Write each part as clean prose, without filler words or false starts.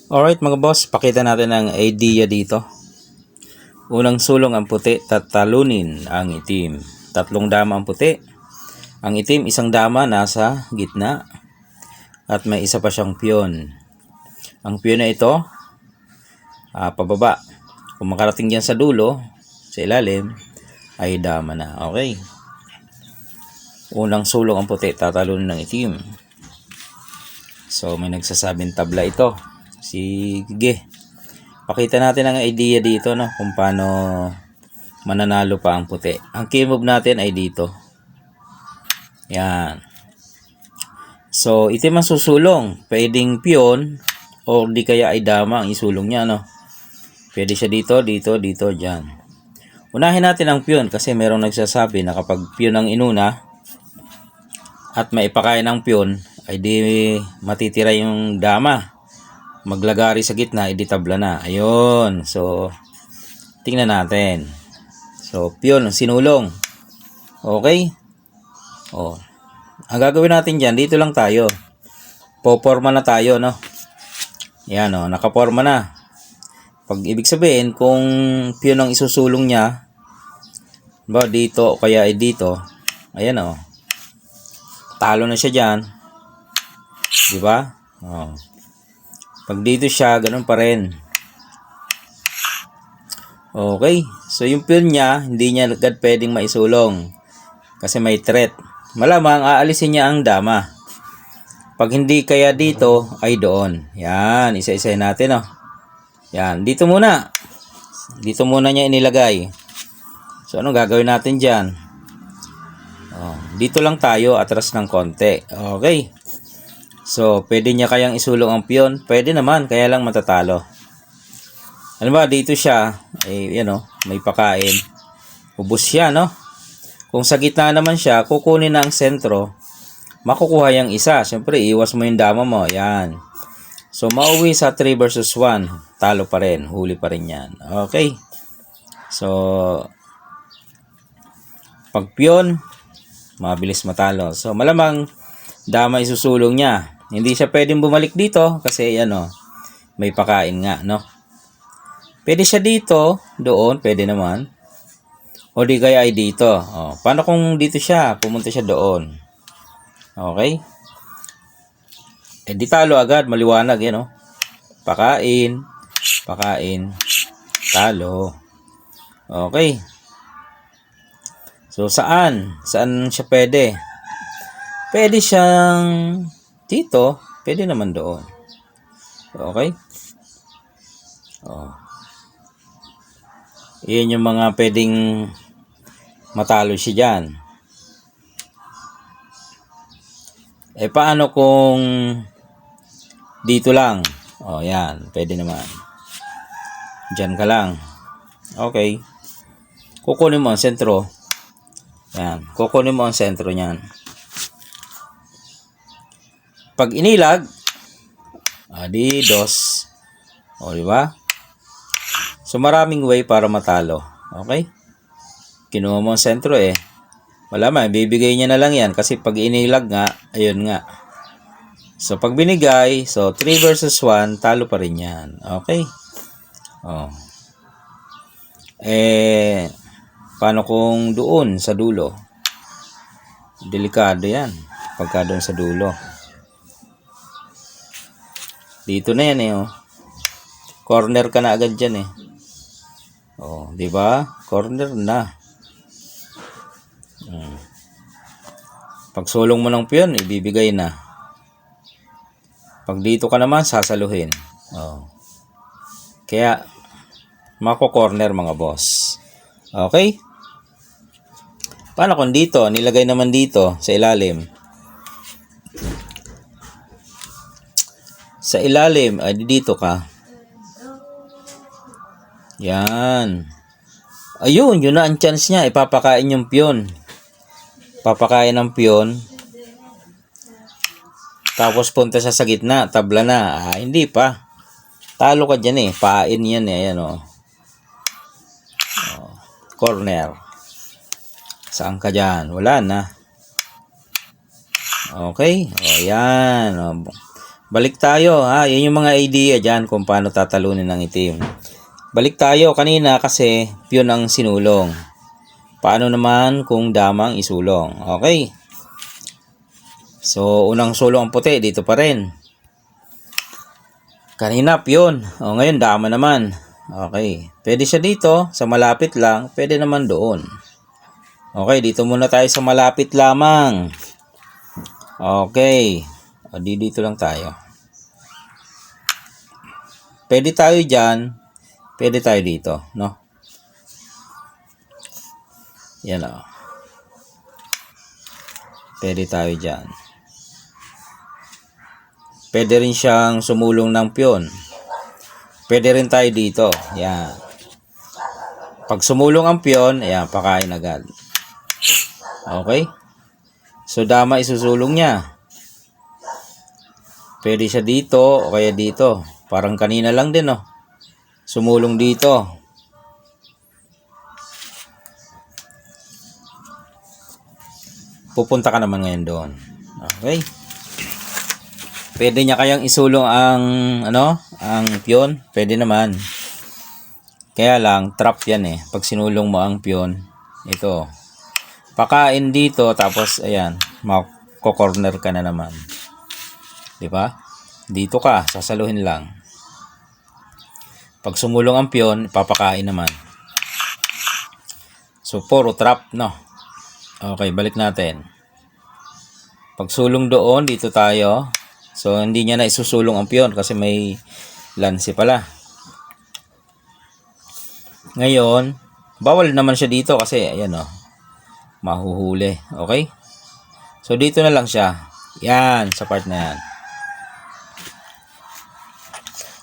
Alright mga boss, pakita natin ang idea dito. Unang sulong ang puti, tatalunin ang itim. Tatlong dama ang puti. Ang itim, isang dama nasa gitna. At may isa pa siyang piyon. Ang piyon na ito, pababa. Kung makarating dyan sa dulo, sa ilalim, ay dama na. Okay. Unang sulong ang puti, tatalunin ng itim. So may nagsasabing tabla ito. Sige. Pakita natin ang idea dito, no, kung paano mananalo pa ang puti. Ang key move natin ay dito. Yan. So itim ang susulong. Pwedeng piyon o di kaya ay dama ang isulong niya, no. Pwede siya dito, dito, dito, dyan. Unahin natin ang piyon kasi merong nagsasabi na kapag piyon ang inuna at maipakain ang piyon ay di matitira yung dama. Maglagari sa gitna, edi tabla na. Ayun. So, tingnan natin. So, piyon, sinulong. Okay? Oh. Ang gagawin natin dyan, dito lang tayo. Poporma na tayo, no? Yan, oh. Nakaporma na. Pag ibig sabihin, kung piyon ang isusulong niya, ba dito o kaya ay dito, ayan, oh. Talo na siya dyan. Diba? Oh. Pag dito siya, ganun pa rin. Okay. So, yung piyon niya, hindi niya agad pwedeng maisulong. Kasi may threat. Malamang, aalisin niya ang dama. Pag hindi kaya dito, ay doon. Yan. Isa-isahin natin, oh. Yan. Dito muna. Dito muna niya inilagay. So, anong gagawin natin dyan? Oh, dito lang tayo, atras ng konti. Okay. So, pwede niya kayang isulong ang piyon? Pwede naman, kaya lang matatalo. Ano ba, dito siya, yan o, may pakain. Ubus siya, no? Kung sa gitna naman siya, kukunin na ang sentro, makukuha yung isa. Siyempre, iwas mo yung dama mo. Yan. So, mauwi sa 3 versus 1. Talo pa rin. Huli pa rin yan. Okay. So, pag piyon, mabilis matalo. So, malamang dama isusulong niya. Hindi siya pwedeng bumalik dito kasi ano, may pakain nga, no? Pwede siya dito, doon, pwede naman. O di kaya ay dito. O, paano kung dito siya, pumunta siya doon? Okay? Eh di talo agad, maliwanag yan, no? Pakain, pakain, talo. Okay. So saan? Saan siya pwede? Pwede siyang dito, pwede naman doon. Okay? Oh. Iyan yung mga pwedeng matalo siya dyan. Eh, paano kung dito lang? Oh, yan. Pwede naman. Dyan ka lang. Okay. Kukunin mo ang sentro. Yan. Kukunin mo ang sentro niyan. Pag inilag, di dos. O, di ba? So, maraming way para matalo. Okay? Kinuha mo ang sentro eh. Wala man, bibigay niya na lang yan. Kasi pag inilag nga, ayun nga. So, pag binigay, so 3 versus 1, talo pa rin yan. Okay? Oh. Eh, paano kung doon sa dulo? Delikado yan. Pagka doon sa dulo. Dito na yan eh, oh. Corner ka na agad dyan eh. Oh, di ba? Corner na. Pag sulong mo ng piyon, ibibigay na. Pag dito ka naman, sasaluhin. Oh. Kaya, mako-corner mga boss. Okay? Paano kung dito? Nilagay naman dito, sa ilalim. Sa ilalim, ay dito ka. Yan. Ayun, yun na ang chance niya. Ipapakain yung piyon. Papakain ng piyon. Tapos punta sa gitna. Tabla na. Hindi pa. Talo ka dyan eh. Pain yan eh. Ayan oh. Corner. Saan ka dyan? Wala na. Okay. O yan. Balik tayo ha. Yan yung mga idea dyan kung paano tatalunin ng itim. Balik tayo kanina kasi piyon ang sinulong. Paano naman kung damang isulong? Okay. So, unang sulong ang puti. Dito pa rin. Kanina piyon. O, ngayon dama naman. Okay. Pwede siya dito. Sa malapit lang. Pwede naman doon. Okay. Dito muna tayo sa malapit lamang. Okay. O, dito lang tayo. Pwede tayo dyan. Pwede tayo dito. No? Yan o. Pwede tayo dyan. Pwede rin siyang sumulong ng piyon. Pwede rin tayo dito. Yan. Pag sumulong ang piyon, ayan, pakain agad. Okay? So, dama isusulong niya. Pwede siya dito o kaya dito. Parang kanina lang din, oh. Sumulong dito. Pupunta ka naman ngayon doon. Okay? Pwede niya kayang isulong ang, ang piyon. Pwede naman. Kaya lang, trap yan eh. Pag sinulong mo ang piyon, ito. Pakain dito, tapos, ayan, mako-corner ka na naman. Diba? Dito ka, sasaluhin lang. Pag sumulong ang piyon, papakain naman. So, puro trap, no? Okay, balik natin. Pag sulong doon, dito tayo. So, hindi niya na isusulong ang piyon kasi may lansi pala. Ngayon, bawal naman siya dito kasi, ayan o, mahuhuli. Okay? So, dito na lang siya. Yan, sa part na yan.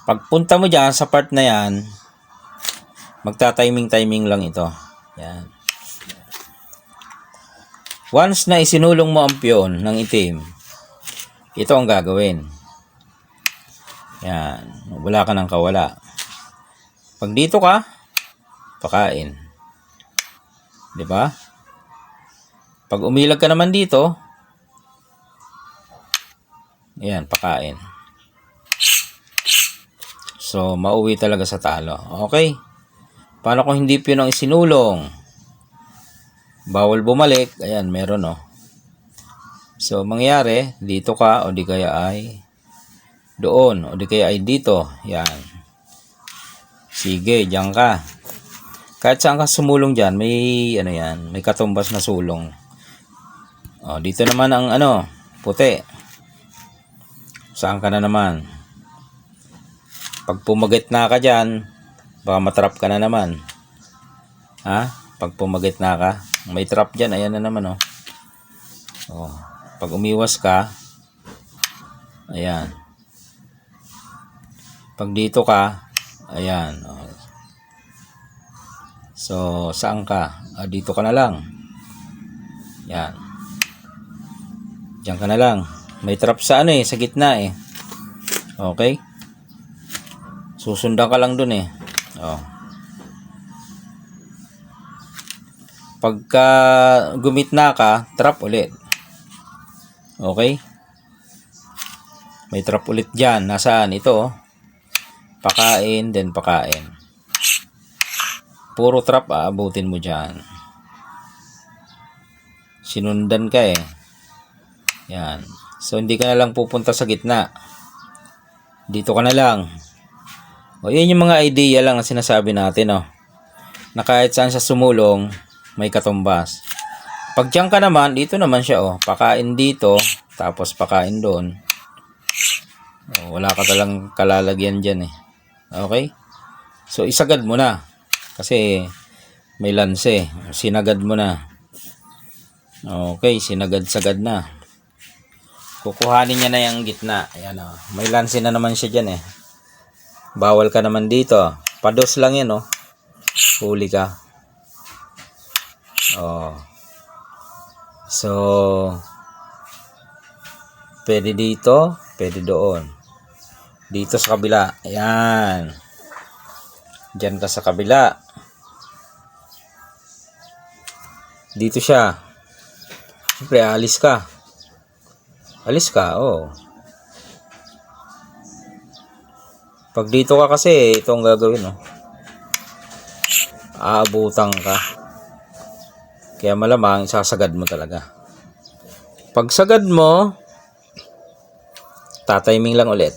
Pagpunta mo dyan sa part na yan, magta-timing lang ito. Yan. Once na isinulong mo ang piyon ng itim, ito ang gagawin. Yan. Wala ka ng kawala. Pag dito ka, pakain. Diba? Pag umilag ka naman dito, yan, pakain. So, mauwi talaga sa talo. Okay? Paano kung hindi piyon ang isinulong? Bawal bumalik. Ayan, meron oh. So, mangyari, dito ka o di kaya ay doon o di kaya ay dito. Yan. Sige, diyan ka. Kahit saan ka sumulong dyan, may may katumbas na sulong. O, dito naman ang puti. Saan ka na naman? Pag pumagit na ka dyan, baka matrap ka na naman. Ha? Pag pumagit na ka, may trap dyan, ayan na naman oh. Oh. Pag umiwas ka, ayan. Pag dito ka, ayan. Oh. So, saan ka? Dito ka na lang. Yan. Diyan ka na lang. May trap sa sa gitna eh. Okay? Susundan ka lang dun eh. Oh. Pagka gumitna ka, trap ulit. Okay? May trap ulit dyan. Nasaan? Ito. Pakain, then pakain. Puro trap abutin mo dyan. Sinundan ka eh. Yan. So, hindi ka na lang pupunta sa gitna. Dito ka na lang. O, yun yung mga idea lang na sinasabi natin, oh. Na kahit saan siya sumulong, may katumbas. Pag diyan ka naman, dito naman siya, oh. Pakain dito, tapos pakain doon. Oh, wala ka talang kalalagyan dyan, eh. Okay? So, isagad mo na. Kasi, may lanse. Sinagad mo na. Okay, sinagad-sagad na. Kukuhanin niya na yung gitna. Ayan, oh. May lanse na naman siya dyan, eh. Bawal ka naman dito. Pados lang yan, oh. Huli ka. Oh. So, pwede dito, pwede doon. Dito sa kabila. Ayan. Diyan ka sa kabila. Dito siya. Siyempre, alis ka. Alis ka, oh. Pag dito ka kasi, ito ang gagawin, oh. Aabutan ka. Kaya malamang, sasagad mo talaga. Pag sagad mo, tatiming lang ulit.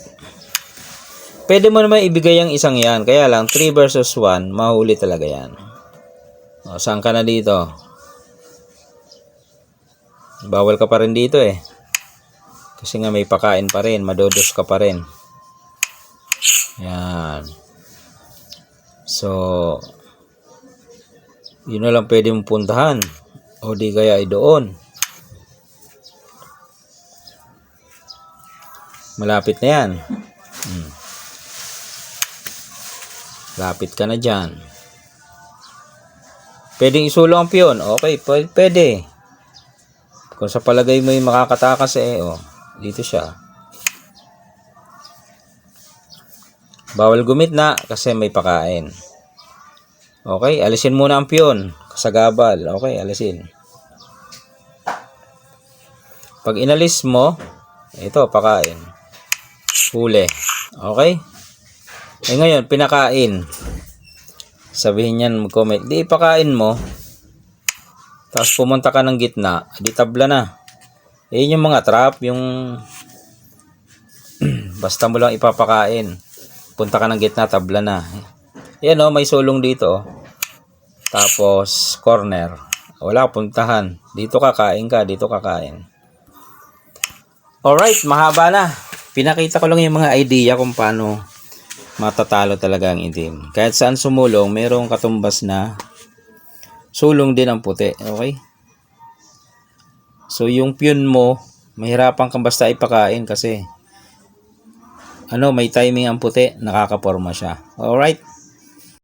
Pwede mo naman ibigay ang isang yan. Kaya lang, 3 versus 1, mahuli talaga yan. O, saan ka na dito? Bawal ka pa rin dito eh. Kasi nga may pakain pa rin. Madodos ka pa rin. Yan. So, yun na lang pwede mong puntahan. O di kaya ay doon. Malapit na yan. Lapit ka na dyan. Pwedeng isulong ang piyon. Okay, pwede. Kung sa palagay mo yung makakatakas dito siya. Bawal gumitna kasi may pakain. Okay, alisin muna ang piyon. Kasagabal. Okay, alisin. Pag inalis mo, ito, pakain. Huli. Okay? Ngayon, pinakain. Sabihin niyan, mag-comment. Di ipakain mo. Tapos pumunta ka ng gitna. Di tabla na. Yun yung mga trap. Yung basta mo lang ipapakain. Punta ka ng gitna, tabla na. Yan may sulong dito. Tapos, corner. Wala puntahan. Dito kakain ka. Dito kakain. Alright, mahaba na. Pinakita ko lang yung mga idea kung paano matatalo talaga ang itim. Kahit saan sumulong, mayroong katumbas na sulong din ang puti. Okay? So, yung piyon mo, mahirapan kang basta ipakain kasi may timing ang puti, nakakaporma siya. Alright?